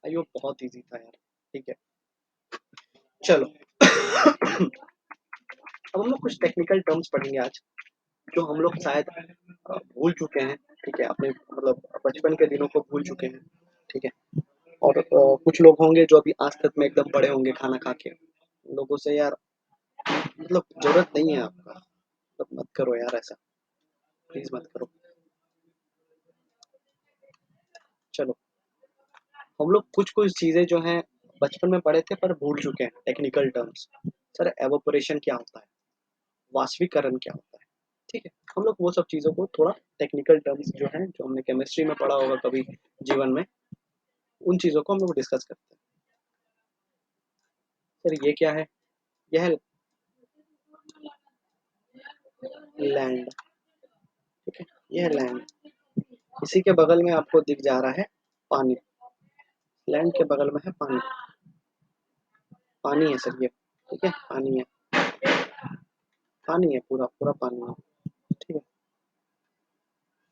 आइयो बहुत इजी था यार। ठीक है, चलो अब हम लोग कुछ टेक्निकल टर्म्स पढ़ेंगे आज, जो हम लोग शायद भूल चुके हैं। ठीक है, अपने मतलब बचपन के दिनों को भूल चुके हैं। ठीक है, और कुछ लोग होंगे जो अभी आज तक में एकदम बड़े होंगे खाना खा के, उन लोगों से यार मतलब जरूरत नहीं है आपका, मतलब मत करो यार ऐसा, प्लीज मत करो। चलो, हम लोग कुछ कुछ चीजें जो हैं बचपन में पढ़े थे पर भूल चुके हैं, टेक्निकल टर्म्स। सर एवोपोरेशन क्या होता है, वाष्पीकरण क्या होता है, ठीक है। हम लोग वो सब चीज़ों को थोड़ा टेक्निकल टर्म्स जो हैं, जो हमने केमिस्ट्री में पढ़ा होगा कभी जीवन में, उन चीज़ों को हम लोग डिस्कस करते हैं। सर ये क्या है? यह है लैंड, ठीक है, यह है लैंड। इसी के बगल में आपको दिख जा रहा है पानी, लैंड के बगल में है पानी, पानी है सर ये, ठीक है, पानी है, पानी है, पूरा पूरा पानी है, ठीक है,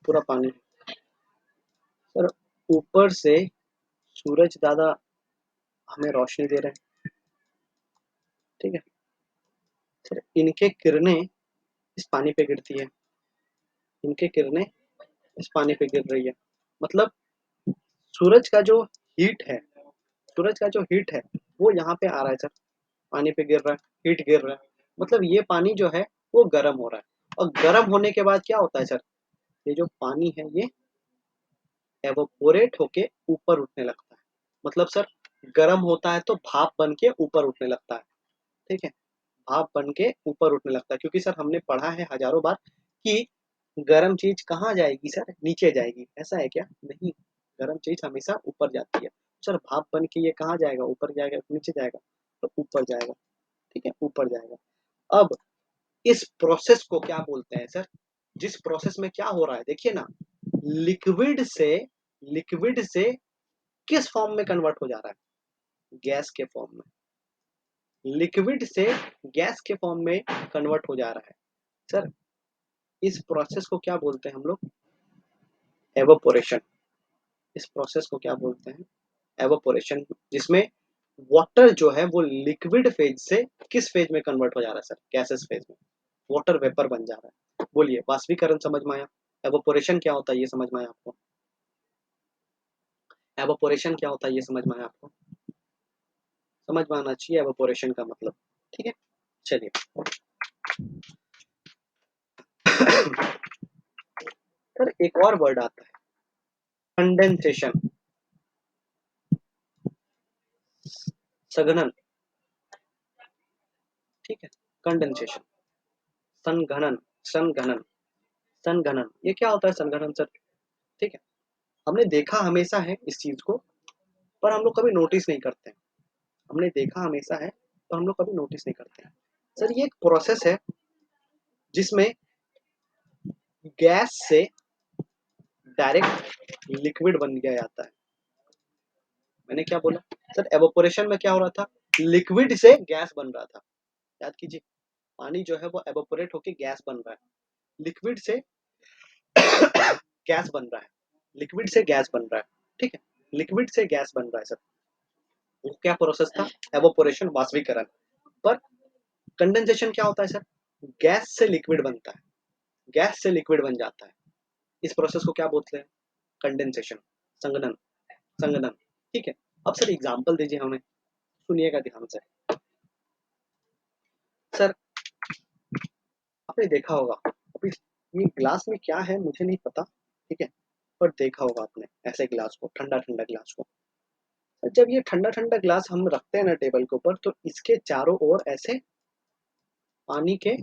पूरा पानी है। सर ऊपर से सूरज दादा हमें रोशनी दे रहे हैं, ठीक है। सर इनके किरणें इस पानी पे गिरती है, इनके किरणें इस पानी पे गिर रही है, मतलब सूरज का जो हीट है, सूरज का जो हीट है वो यहाँ पे आ रहा है सर, पानी पे गिर रहा है, हीट गिर रहा है, मतलब ये पानी जो है वो गर्म हो रहा है, और गर्म होने के बाद क्या होता है सर, ये जो पानी है ये एवोपोरेट होके ऊपर उठने लगता है, मतलब सर गर्म होता है तो भाप बन के ऊपर उठने लगता है, ठीक है, भाप बन के ऊपर उठने लगता है, क्योंकि सर हमने पढ़ा है हजारों बार कि गर्म चीज कहाँ जाएगी सर, नीचे जाएगी, ऐसा है क्या? नहीं, गर्म चीज हमेशा ऊपर जाती है। सर भाप बन के ये कहाँ जाएगा, ऊपर जाएगा नीचे जाएगा? तो ऊपर जाएगा, ठीक है, ऊपर जाएगा। अब इस प्रोसेस को क्या बोलते हैं सर? जिस प्रोसेस में क्या हो रहा है देखिए ना, लिक्विड से, लिक्विड से किस फॉर्म में कन्वर्ट हो जा रहा है? गैस के फॉर्म में, लिक्विड से गैस के फॉर्म में कन्वर्ट हो जा रहा है। सर इस प्रोसेस को क्या बोलते हैं हम लोग? एवोपोरेशन। इस प्रोसेस को क्या बोलते हैं? एवोपोरेशन, जिसमें वाटर जो है वो लिक्विड फेज से किस फेज में कन्वर्ट हो जा रहा है सर? गैसेस फेज में, वाटर वेपर बन जा रहा है। बोलिए, वाष्पीकरण समझ में आया? एवोपोरेशन क्या होता है ये समझ में आया आपको? एवोपोरेशन क्या होता है ये समझ में आया आपको? समझ में आना चाहिए एवोपोरेशन का मतलब, ठीक है। चलिए सर एक और वर्ड आता है, कंडेंसेशन, संघनन, ठीक है, कंडेंसेशन, संघनन, संघनन, संघनन, ये क्या होता है संघनन सर? ठीक है, हमने देखा हमेशा है इस चीज को, पर हम लोग कभी नोटिस नहीं करते हैं। हमने देखा हमेशा है पर हम लोग कभी नोटिस नहीं करते हैं। सर ये एक प्रोसेस है जिसमें गैस से डायरेक्ट लिक्विड बन गया जाता है। मैंने क्या बोला सर? एवोपोरेशन में क्या हो रहा था? लिक्विड से गैस बन रहा था, याद कीजिए, पानी जो है वो एवोपोरेट होके गैस बन रहा है, लिक्विड से गैस बन रहा है, लिक्विड से गैस बन रहा है, ठीक है, लिक्विड से गैस बन रहा है सर, वो क्या प्रोसेस था? एवोपोरेशन, वाष्पीकरण। पर कंडेंसेशन क्या होता है सर? गैस से लिक्विड बनता है, गैस से लिक्विड बन जाता है, इस प्रोसेस को क्या बोलते हैं? कंडेंसेशन, संघनन, संघनन, ठीक है। अब सर एग्जांपल दीजिए हमें, सुनिएगा ध्यान से। सर आपने देखा होगा, अभी ये ग्लास में क्या है मुझे नहीं पता, ठीक है, पर देखा होगा आपने ऐसे ग्लास को, ठंडा ठंडा ग्लास को। जब ये ठंडा ठंडा ग्लास हम रखते हैं ना टेबल के ऊपर, तो इसके चारों ओर ऐसे पानी के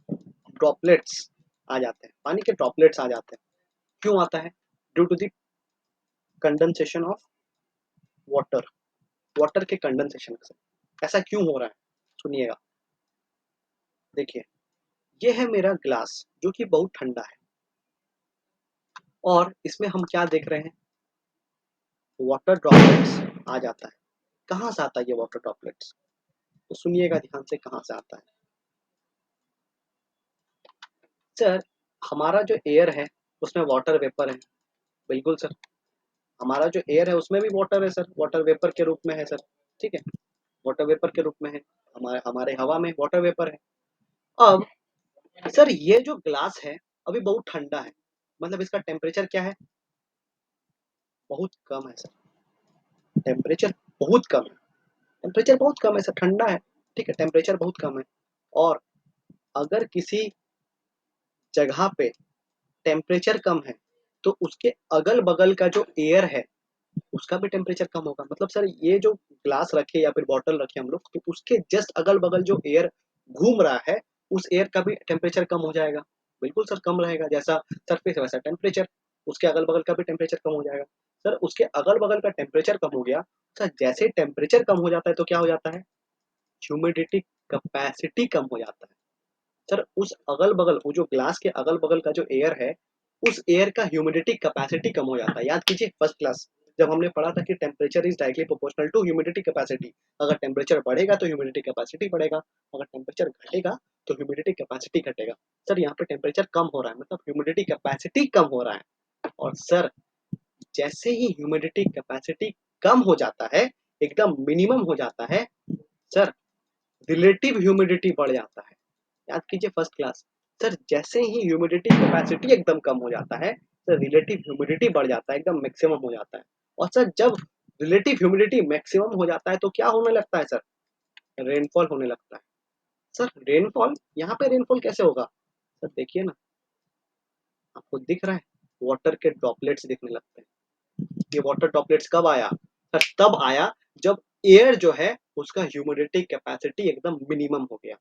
ड्रॉपलेट्स आ जाते हैं, पानी के ड्रॉपलेट्स आ जाते हैं। क्यों आता है? Due to the condensation of water, water के कंडेंसेशन से। ऐसा क्यों हो रहा है? सुनिएगा, देखिए, ये है मेरा ग्लास जो कि बहुत ठंडा है, और इसमें हम क्या देख रहे हैं? वाटर ड्रॉपलेट्स आ जाता है। कहाँ से आता है ये वाटर ड्रॉपलेट्स? तो सुनिएगा ध्यान से, कहाँ से आता है सर? हमारा जो एयर है उसमें वाटर वेपर है, बिल्कुल सर, हमारा जो एयर है उसमें भी वाटर है सर, वाटर वेपर के रूप में है सर, ठीक है, वाटर वेपर के रूप में है, हमारे हमारे हवा में वाटर वेपर है। अब सर ये जो ग्लास है अभी बहुत ठंडा है, मतलब इसका टेम्परेचर क्या है? बहुत कम है सर, टेम्परेचर बहुत कम है, टेम्परेचर बहुत कम है सर, ठंडा है, ठीक है, टेम्परेचर बहुत कम है। और अगर किसी जगह पे टेम्परेचर कम है तो उसके अगल बगल का जो एयर है उसका भी टेम्परेचर कम होगा, मतलब सर ये जो ग्लास रखे या फिर बॉटल रखे हम लोग, तो उसके जस्ट अगल बगल जो एयर घूम रहा है उस एयर का भी टेम्परेचर कम हो जाएगा। बिल्कुल सर कम रहेगा, जैसा सरफेस है वैसा टेम्परेचर, उसके अगल-बगल का भी टेम्परेचर कम हो जाएगा। सर उसके अगल-बगल का टेम्परेचर कम हो गया, सर जैसे ही टेम्परेचर कम हो जाता है तो क्या हो जाता है? ह्यूमिडिटी कैपेसिटी कम हो जाता है। सर उस अगल-बगल वो जो ग्लास के अगल-बगल का जो एयर है, उस एयर का ह्यूमिडिटी कैपेसिटी कम हो जाता है। याद कीजिए फर्स्ट क्लास जब हमने पढ़ा था कि temperature is directly proportional to humidity capacity. अगर टेम्परेचर बढ़ेगा तो ह्यूमिडिटी कैपेसिटी बढ़ेगा, अगर टेम्परेचर घटेगा तो ह्यूमिडिटी कैपेसिटी घटेगा। सर यहाँ पे टेम्परेचर कम हो रहा है मतलब ह्यूमिडिटी कैपेसिटी कम हो रहा है। और सर जैसे ही ह्यूमिडिटी कैपेसिटी कम हो जाता है, एकदम मिनिमम हो जाता है, सर रिलेटिव ह्यूमिडिटी बढ़ जाता है। याद कीजिए फर्स्ट क्लास। सर जैसे ही ह्यूमिडिटी कैपेसिटी एकदम कम हो जाता है, सर रिलेटिव ह्यूमिडिटी बढ़ जाता है, एकदम मैक्सिमम हो जाता है। और सर जब रिलेटिव ह्यूमिडिटी मैक्सिमम हो जाता है तो क्या होने लगता है सर? रेनफॉल होने लगता है। सर रेनफॉल, यहाँ पे रेनफॉल कैसे होगा? सर देखिए ना, आपको दिख रहा है? वाटर के ड्रॉपलेट्स दिखने लगते हैं। ये वाटर ड्रॉपलेट्स कब आया? सर तब आया जब एयर जो है उसका ह्यूमिडिटी कैपेसिटी एकदम मिनिमम हो गया।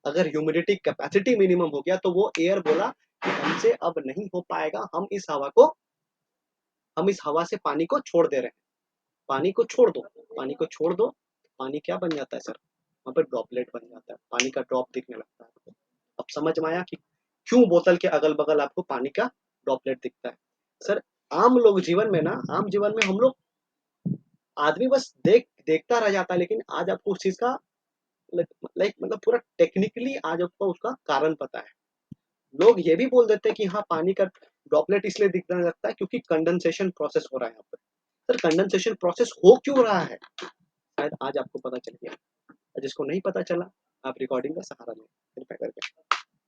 अगर ह्यूमिडिटी कैपेसिटी मिनिमम हो गया तो वो एयर बोला कि हमसे अब नहीं हो पाएगा, हम इस हवा से पानी को छोड़ दे रहे हैं। पानी को छोड़ दो, पानी को छोड़ दो, पानी क्या बन जाता है सर? वहाँ पे ड्रॉपलेट बन जाता है, पानी का ड्रॉप दिखने लगता है आपको। अब समझ में आया कि क्यों बोतल के अगल-बगल आपको पानी का ड्रॉपलेट दिखता है। सर आम जीवन में हम लोग, आदमी बस देखता रह जाता है, लेकिन आज आपको उस चीज़ का लाइक मतलब पूरा टेक्निकली आज आपको उसका कारण पता है। लोग ये भी बोल देते हैं कि हाँ, पानी का ड्रॉपलेट इसलिए दिखने लगता है क्योंकि कंडेंसेशन प्रोसेस हो रहा है यहाँ पे। सर कंडेंसेशन प्रोसेस हो क्यों रहा है? शायद आज आपको पता चल गया। और जिसको नहीं पता चला, आप रिकॉर्डिंग का सहारा लें कृपया करके।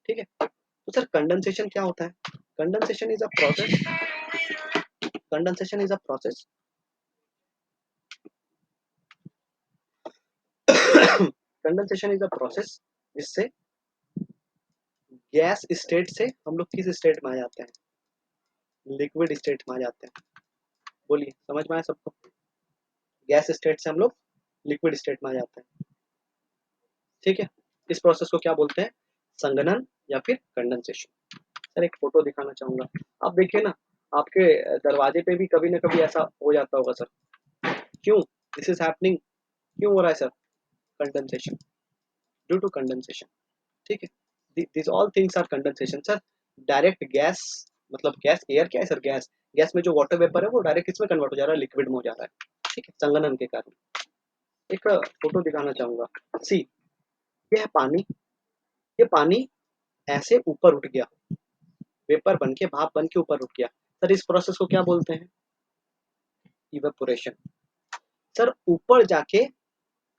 ठीक है? तो सर कंडेंसेशन क्या होता है? Condensation is a process condensation is a process condensation is a process जिससे गैस स्टेट से हम लोग किस स्टेट में आ जाते हैं? लिक्विड स्टेट में आ जाते हैं। बोलिए, समझ में आया सबको? गैस स्टेट से हम लोग लिक्विड स्टेट में आ जाते हैं। ठीक है? इस प्रोसेस को क्या बोलते हैं? संघनन या फिर कंडेंसेशन। सर एक फोटो दिखाना चाहूंगा। आप देखिए ना, आपके दरवाजे पे भी कभी ना कभी ऐसा हो जाता होगा सर। क्यों दिस इज हैपनिंग? क्यों हो रहा है sir? Condensation, due to condensation. ठीक है, this all things are condensation sir. Direct gas, मतलब गैस, एयर क्या है सर? गैस, गैस में जो वाटर वेपर है वो डायरेक्ट किसमें कन्वर्ट हो जा रहा है? लिक्विड में हो जा रहा है। ठीक है, संघनन के कारण। एक फोटो दिखाना चाहूंगा। सी, ये है पानी, ये पानी ऐसे ऊपर उठ गया, वेपर बन के, भाप बन के ऊपर उठ गया। सर इस प्रोसेस को क्या बोलते हैं? इवेपोरेशन। सर ऊपर जाके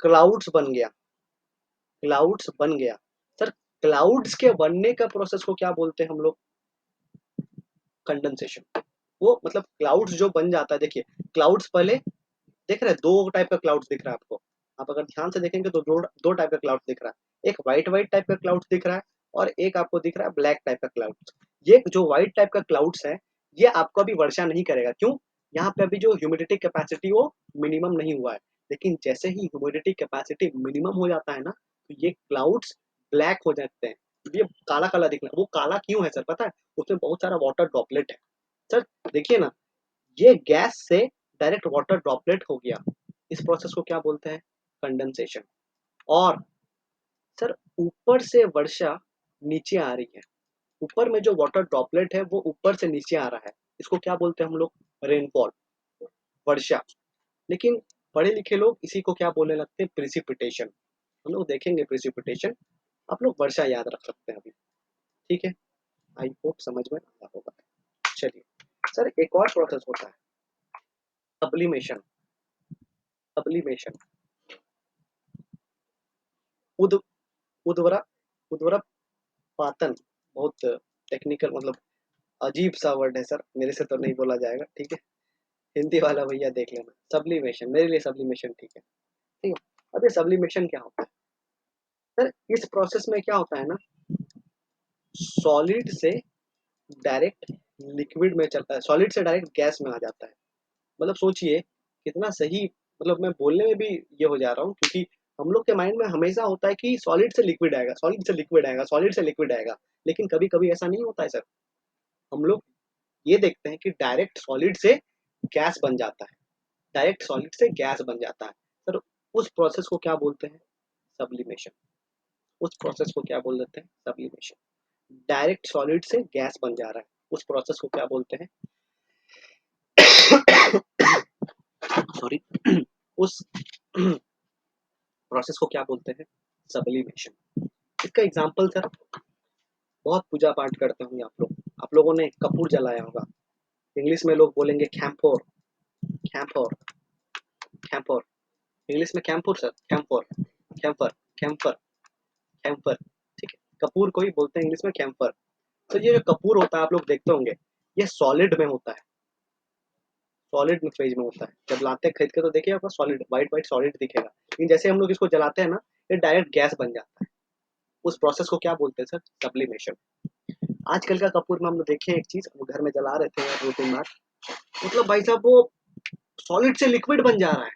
क्लाउड्स बन गया, क्लाउड्स बन गया। सर क्लाउड्स के बनने का प्रोसेस को क्या बोलते हैं हम लोग? कंडेंसेशन। वो मतलब क्लाउड्स जो बन जाता है, देखिए क्लाउड्स पहले देख रहे हैं, दो टाइप का क्लाउड्स दिख रहा है आपको। आप अगर ध्यान से देखेंगे तो दो दो टाइप का क्लाउड्स दिख रहा है। एक व्हाइट व्हाइट टाइप का क्लाउड्स दिख रहा है और एक आपको दिख रहा है ब्लैक टाइप का क्लाउड्स। ये जो व्हाइट टाइप का क्लाउड्स है, ये आपको अभी वर्षा नहीं करेगा। क्यों? यहाँ पे अभी जो ह्यूमिडिटी कैपेसिटी वो मिनिमम नहीं हुआ है। लेकिन जैसे ही ह्यूमिडिटी कैपेसिटी मिनिमम हो जाता है ना, तो ये क्लाउड्स ब्लैक हो जाते हैं। ये काला काला दिखना, वो काला क्यों है सर पता है? उसमें बहुत सारा वाटर ड्रॉपलेट है। सर देखिए ना, ये गैस से डायरेक्ट वाटर ड्रॉपलेट हो गया। इस प्रोसेस को क्या बोलते हैं? कंडेंसेशन। और सर ऊपर से वर्षा नीचे आ रही है, ऊपर में जो वाटर ड्रॉपलेट है वो ऊपर से नीचे आ रहा है, इसको क्या बोलते हैं हम लोग? रेनफॉल, वर्षा। लेकिन पढ़े लिखे लोग इसी को क्या बोलने लगते हैं? प्रिसिपिटेशन। हम लोग देखेंगे प्रिसिपिटेशन, आप लोग वर्षा याद रख सकते हैं अभी। ठीक है, आई होप समझ में आया होगा। चलिए सर, एक और प्रोसेस होता है सब्लिमेशन। सब्लिमेशन, उद उद्वरा उद्वरा पातन। बहुत टेक्निकल मतलब अजीब सा वर्ड है सर, मेरे से तो नहीं बोला जाएगा। ठीक है, हिंदी वाला भैया देख लेना। सब्लिमेशन, मेरे लिए सब्लिमेशन ठीक है। ठीक है, अब ये सब्लिमेशन क्या होता है सर? इस प्रोसेस में क्या होता है ना, सॉलिड से डायरेक्ट लिक्विड में चलता है, सॉलिड से डायरेक्ट गैस में आ जाता है। मतलब सोचिए कितना सही, मतलब मैं बोलने में भी ये हो जा रहा हूँ क्योंकि हम लोग के माइंड में हमेशा होता है कि सॉलिड से लिक्विड आएगा, सॉलिड से लिक्विड आएगा, सॉलिड से लिक्विड आएगा, लेकिन कभी कभी ऐसा नहीं होता है सर। हम लोग ये देखते हैं कि डायरेक्ट सॉलिड से गैस बन जाता है, डायरेक्ट सॉलिड से गैस बन जाता है सर। उस प्रोसेस को क्या बोलते हैं? सब्लिमेशन। उस प्रोसेस को क्या बोल देते हैं? सब्लिमेशन। डायरेक्ट सॉलिड से गैस बन जा रहा है, उस प्रोसेस को क्या बोलते हैं? सॉरी। उस प्रोसेस को क्या बोलते हैं? सब्लिमेशन। इसका एग्जांपल सर, बहुत पूजा पाठ करते होंगे आप लोग, आप लोगों ने कपूर जलाया होगा। इंग्लिश में लोग बोलेंगे कैंपोर, कैंपोर, कैंपोर। इंग्लिश में कैंपोर सर, कैंपोर, कैंपर, कैंपर, कैंपर। ठीक है, कपूर को ही बोलते हैं इंग्लिश में कैंपर। तो ये जो कपूर होता है आप लोग देखते होंगे, ये सॉलिड में होता है, सॉलिड में फेज में होता है। जब लाते हैं खरीद के तो देखिए आपको सॉलिड, व्हाइट व्हाइट सॉलिड दिखेगा, लेकिन जैसे हम लोग इसको जलाते हैं ना, ये डायरेक्ट गैस बन जाता है। उस प्रोसेस को क्या बोलते हैं सर? सब्लिमेशन। आजकल का कपूर में हम लोग देखे एक चीज, वो घर में जला रहे थे 2-3 बार, मतलब भाई साहब वो सॉलिड से लिक्विड बन जा रहा है।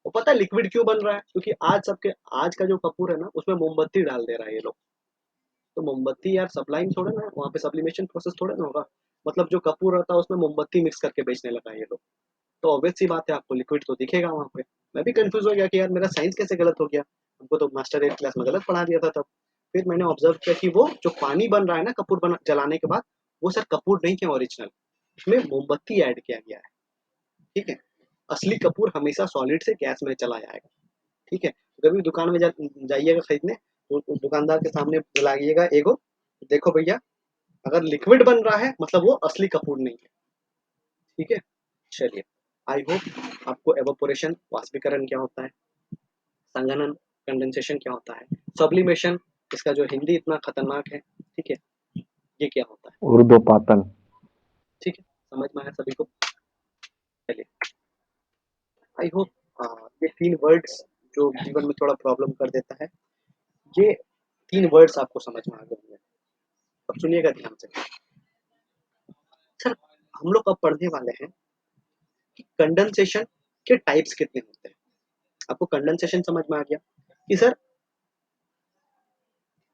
वो पता है लिक्विड क्यों बन रहा है? क्योंकि आज का जो कपूर है ना, उसमें मोमबत्ती डाल दे रहा है ये लोग। तो मोमबत्ती यार सप्लाइम थोड़ा ना है, वहाँ पे सब्लिमेशन प्रोसेस थोड़ा ना होगा। मतलब जो कपूर रहता है उसमें मोमबत्ती मिक्स करके बेचने लगा है ये लोग। तो ऑब्वियस सी बात है, आपको लिक्विड तो दिखेगा वहाँ पे। मैं भी कंफ्यूज हो गया कि यार मेरा साइंस कैसे गलत हो गया, हमको तो मास्टर 8 क्लास में गलत पढ़ा दिया था तब। फिर मैंने ऑब्जर्व किया कि वो जो पानी बन रहा है ना कपूर बना जलाने के बाद, वो सर कपूर नहीं है ओरिजिनल, उसमें मोमबत्ती ऐड किया गया है। ठीक है, असली कपूर हमेशा सॉलिड से गैस में चला जाएगा। ठीक है, कभी दुकान में जाइएगा खरीदने, तो दुकानदार के सामने बुलाइएगा एगो, देखो भैया अगर लिक्विड बन रहा है मतलब वो असली कपूर नहीं है। ठीक है, चलिए, आई होप आपको एवोपोरेशन वाष्पीकरण क्या होता है, संघनन कंडेंसेशन क्या होता है, सब्लिमेशन इसका जो हिंदी इतना खतरनाक है, ठीक है, ये क्या होता है। ऊर्ध्वपातन। ठीक है, समझ में आया सभी को? चलिए, आई होप ये 3 वर्ड्स जो जीवन में थोड़ा प्रॉब्लम कर देता है, ये 3 वर्ड्स आपको समझ में आ गए होंगे। अब सुनिएगा ध्यान से सर, हम लोग अब पढ़ने वाले हैं कि कंडेंसेशन के टाइप्स कितने होते हैं। आपको कंडेंसेशन समझ में आ गया कि सर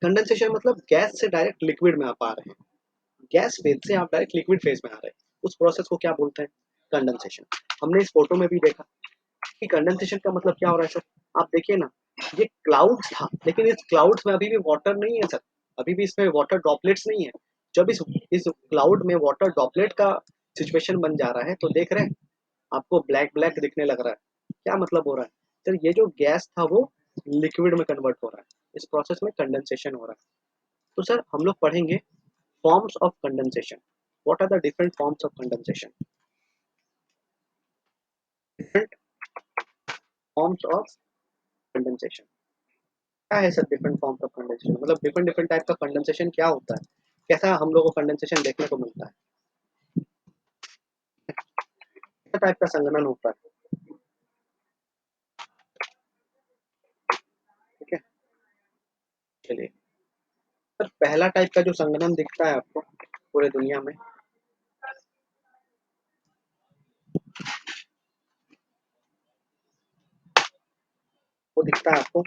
कंडेंसेशन मतलब गैस से डायरेक्ट लिक्विड में आप आ रहे हैं, गैस फेज से आप डायरेक्ट लिक्विड फेज में आ रहे हैं, उस प्रोसेस को क्या बोलते हैं? कंडेंसेशन। हमने इस फोटो में भी देखा कि कंडेंसेशन का मतलब क्या हो रहा है सर। आप देखिए ना, ये क्लाउड्स था, लेकिन इस क्लाउड्स में अभी भी वाटर नहीं है सर, अभी भी इसमें वाटर ड्रॉपलेट्स नहीं है। जब इस क्लाउड में वाटर ड्रॉपलेट का सिचुएशन बन जा रहा है, तो देख रहे हैं आपको ब्लैक ब्लैक दिखने लग रहा है। क्या मतलब हो रहा है सर? ये जो गैस था वो लिक्विड में कन्वर्ट हो रहा है, इस प्रोसेस में कंडेंसेशन हो रहा है। तो सर हम लोग पढ़ेंगे forms of condensation. What are the different forms of condensation? Different forms of condensation. क्या है sir different forms of condensation? मतलब डिफरेंट डिफरेंट टाइप का कंडेंसेशन क्या होता है, कैसा हम लोगों को कंडेंसेशन देखने को मिलता है, किस टाइप का संघनन होता है। ठीक है, चलिए सर, पहला टाइप का जो संघनन दिखता है आपको पूरे दुनिया में, वो दिखता है आपको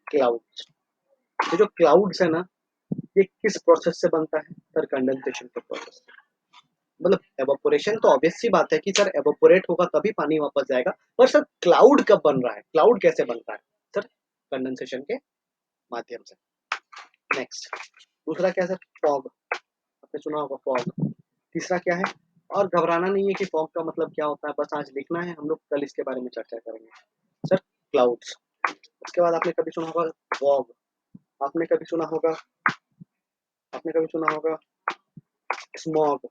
क्लाउड्स। ये जो क्लाउड्स है ना, ये किस प्रोसेस से बनता है सर? कंडेंसेशन के प्रोसेस से। मतलब एवोपोरेशन तो ऑब्वियस सी बात है कि सर एवोपोरेट होगा तभी पानी वापस जाएगा, पर सर क्लाउड कब बन रहा है, क्लाउड कैसे बनता है सर? कंडेंसेशन के माध्यम से। नेक्स्ट, दूसरा क्या है सर? फॉग। आपने सुना होगा फॉग। तीसरा क्या है? और घबराना नहीं है कि फॉग का मतलब क्या होता है, बस आज लिखना है, हम लोग कल इसके बारे में चर्चा करेंगे। Sir clouds. उसके बाद आपने कभी सुना होगा फॉग, आपने कभी सुना होगा, आपने कभी सुना होगा स्मॉग,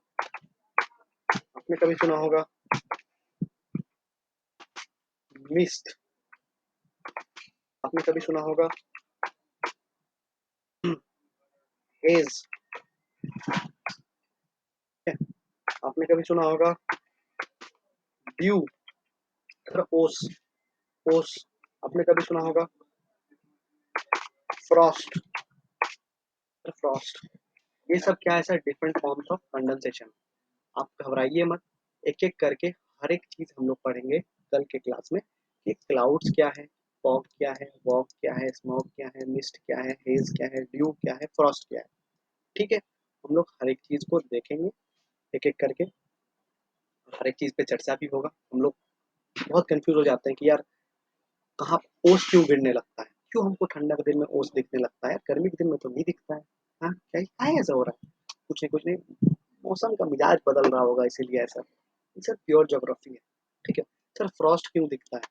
आपने कभी सुना होगा मिस्ट, आपने कभी सुना होगा हेज, आपने कभी सुना होगा ड्यू, ओस, ओस, आपने कभी सुना होगा फ्रॉस्ट, फ्रॉस्ट। ये सब क्या है sir? Different forms of condensation. आप घबराइए मत, एक एक करके हर एक चीज हम लोग पढ़ेंगे कल के क्लास में कि क्लाउड्स क्या है, फॉग क्या है, वॉग क्या है, स्मोक क्या है, मिस्ट क्या है, हेज क्या है, ड्यू क्या है, फ्रॉस्ट क्या है। ठीक है, हम लोग हर एक चीज को देखेंगे एक एक करके, हर एक चीज पे चर्चा भी होगा। हम लोग बहुत कंफ्यूज हो जाते हैं कि यार कहाँ ओस क्यों गिरने लगता है, क्यों हमको ठंडा के दिन में ओस दिखने लगता है, गर्मी के दिन में तो नहीं दिखता है। हाँ क्या क्या है ऐसा हो रहा है, कुछ नहीं, मौसम का मिजाज बदल रहा होगा इसीलिए ऐसा। ये सर प्योर ज्योग्राफी है। ठीक है सर, फ्रॉस्ट क्यों दिखता है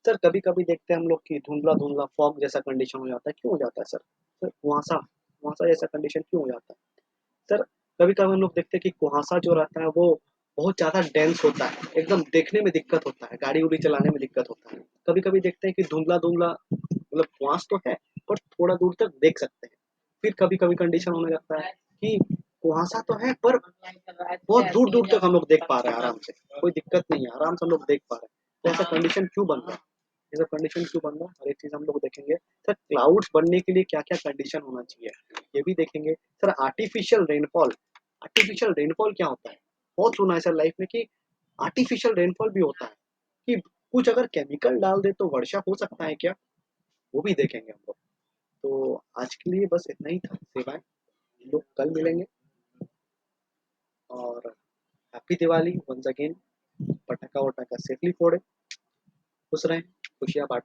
सर, कभी कभी देखते हैं हम लोग कि धुंधला धुंधला फॉग जैसा कंडीशन हो जाता है, क्यों हो जाता है सर, सर कुहासा, कुहासा जैसा कंडीशन क्यों हो जाता है सर, कभी कभी हम लोग देखते हैं कि कुहासा जो रहता है वो बहुत ज्यादा डेंस होता है, एकदम देखने में दिक्कत होता है, गाड़ी उड़ी चलाने में दिक्कत होता है। कभी कभी देखते हैं कि धुंधला धुंधला मतलब कुहास तो है पर थोड़ा दूर तक देख सकते हैं। फिर कभी कभी कंडीशन होने लगता है कि कुहासा तो है पर बहुत दूर दूर तक हम लोग देख पा रहे हैं आराम से, कोई दिक्कत नहीं है, आराम से हम लोग देख पा रहे हैं। तो ऐसा कंडीशन क्यों बन रहा है, ऐसा कंडीशन क्यों बन रहा है, हर एक चीज हम लोग देखेंगे सर। क्लाउड्स बनने के लिए क्या क्या कंडीशन होना चाहिए ये भी देखेंगे सर। आर्टिफिशियल रेनफॉल क्या होता है, बहुत सुना है सर लाइफ में कि आर्टिफिशियल रेनफॉल भी होता है, कि कुछ अगर केमिकल डाल दे तो वर्षा हो सकता है क्या, वो भी देखेंगे हम लोग। तो आज के लिए बस इतना ही था सेवाएं, हम लोग कल मिलेंगे। और हैप्पी दिवाली वंस अगेन, पटाखा वटाखा सेफली फोड़े, खुश रहें, खुशियाँ बांटें।